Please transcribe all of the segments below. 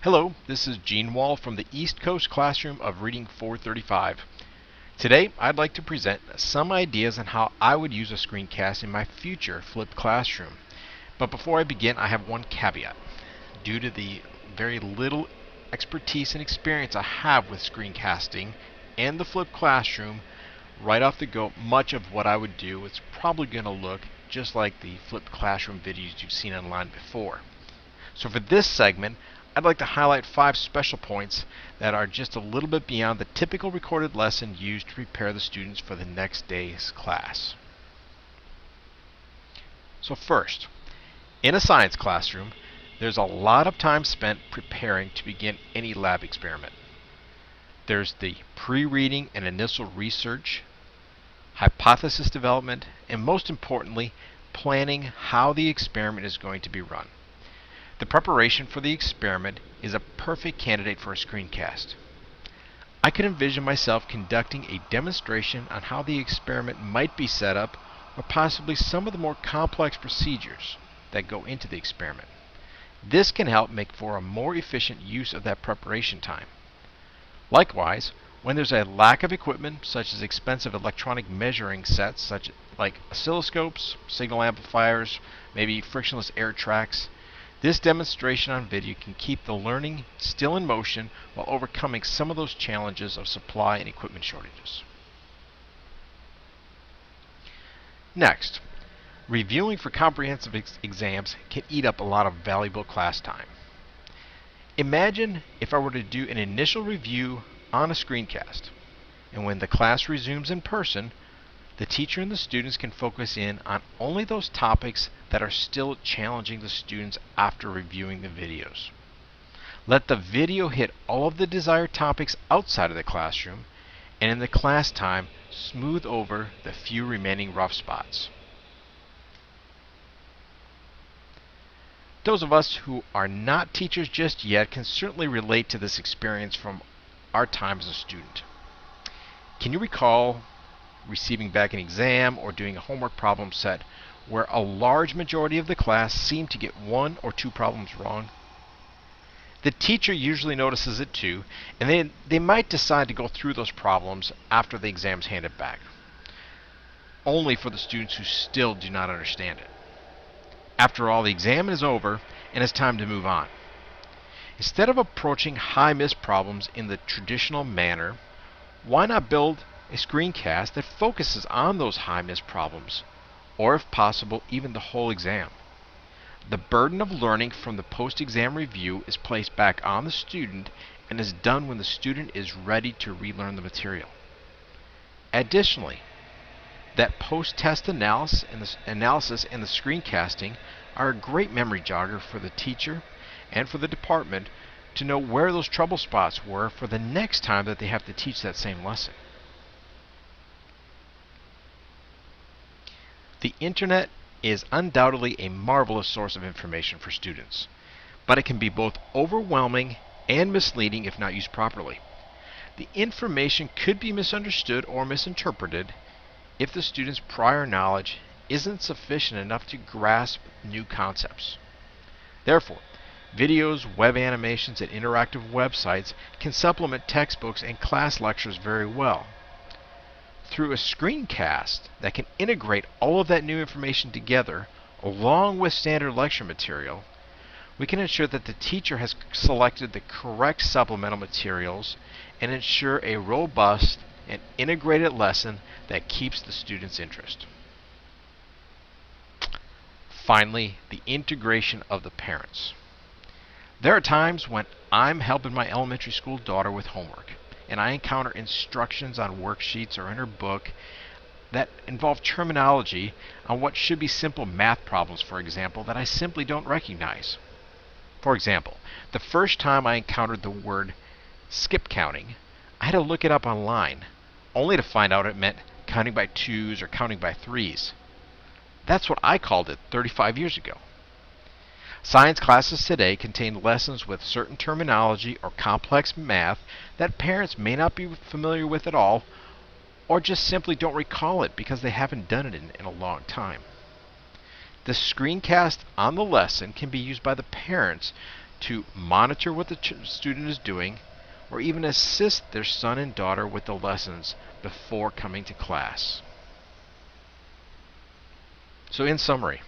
Hello, this is Gene Wall from the East Coast Classroom of Reading 435. Today, I'd like to present some ideas on how I would use a screencast in my future flipped classroom. But before I begin, I have one caveat. Due to the very little expertise and experience I have with screencasting and the flipped classroom, right off the go, much of what I would do is probably going to look just like the flipped classroom videos you've seen online before. So for this segment, I'd like to highlight 5 special points that are just a little bit beyond the typical recorded lesson used to prepare the students for the next day's class. So first, in a science classroom, there's a lot of time spent preparing to begin any lab experiment. There's the pre-reading and initial research, hypothesis development, and most importantly, planning how the experiment is going to be run. The preparation for the experiment is a perfect candidate for a screencast. I could envision myself conducting a demonstration on how the experiment might be set up, or possibly some of the more complex procedures that go into the experiment. This can help make for a more efficient use of that preparation time. Likewise, when there's a lack of equipment, such as expensive electronic measuring sets like oscilloscopes, signal amplifiers, maybe frictionless air tracks, this demonstration on video can keep the learning still in motion while overcoming some of those challenges of supply and equipment shortages. Next, reviewing for comprehensive exams can eat up a lot of valuable class time. Imagine if I were to do an initial review on a screencast, and when the class resumes in person, the teacher and the students can focus in on only those topics that are still challenging the students after reviewing the videos. Let the video hit all of the desired topics outside of the classroom, and in the class time, smooth over the few remaining rough spots. Those of us who are not teachers just yet can certainly relate to this experience from our time as a student. Can you recall receiving back an exam or doing a homework problem set where a large majority of the class seemed to get 1 or 2 problems wrong? The teacher usually notices it too, and they might decide to go through those problems after the exam's handed back, only for the students who still do not understand it. After all, the exam is over and it's time to move on. Instead of approaching high-miss problems in the traditional manner, why not build a screencast that focuses on those high-miss problems, or if possible, even the whole exam? The burden of learning from the post-exam review is placed back on the student and is done when the student is ready to relearn the material. Additionally, that post-test analysis and the screencasting are a great memory jogger for the teacher and for the department to know where those trouble spots were for the next time that they have to teach that same lesson. The internet is undoubtedly a marvelous source of information for students, but it can be both overwhelming and misleading if not used properly. The information could be misunderstood or misinterpreted if the student's prior knowledge isn't sufficient enough to grasp new concepts. Therefore, videos, web animations, and interactive websites can supplement textbooks and class lectures very well. Through a screencast that can integrate all of that new information together, along with standard lecture material, we can ensure that the teacher has selected the correct supplemental materials and ensure a robust and integrated lesson that keeps the students' interest. Finally, the integration of the parents. There are times when I'm helping my elementary school daughter with homework, and I encounter instructions on worksheets or in her book that involve terminology on what should be simple math problems, for example, that I simply don't recognize. For example, the first time I encountered the word skip counting, I had to look it up online, only to find out it meant counting by 2s or counting by 3s. That's what I called it 35 years ago. Science classes today contain lessons with certain terminology or complex math that parents may not be familiar with at all, or just simply don't recall it because they haven't done it in a long time. The screencast on the lesson can be used by the parents to monitor what the student is doing, or even assist their son and daughter with the lessons before coming to class. So in summary,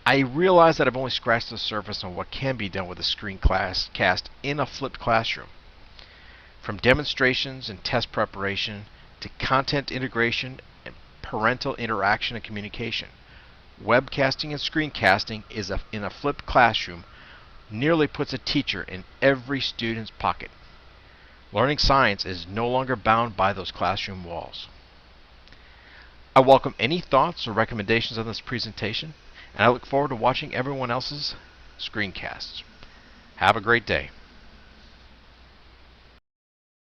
I realize that I've only scratched the surface on what can be done with a Screencast in a flipped classroom. From demonstrations and test preparation to content integration and parental interaction and communication, webcasting and screencasting in a flipped classroom nearly puts a teacher in every student's pocket. Learning science is no longer bound by those classroom walls. I welcome any thoughts or recommendations on this presentation, and I look forward to watching everyone else's screencasts. Have a great day.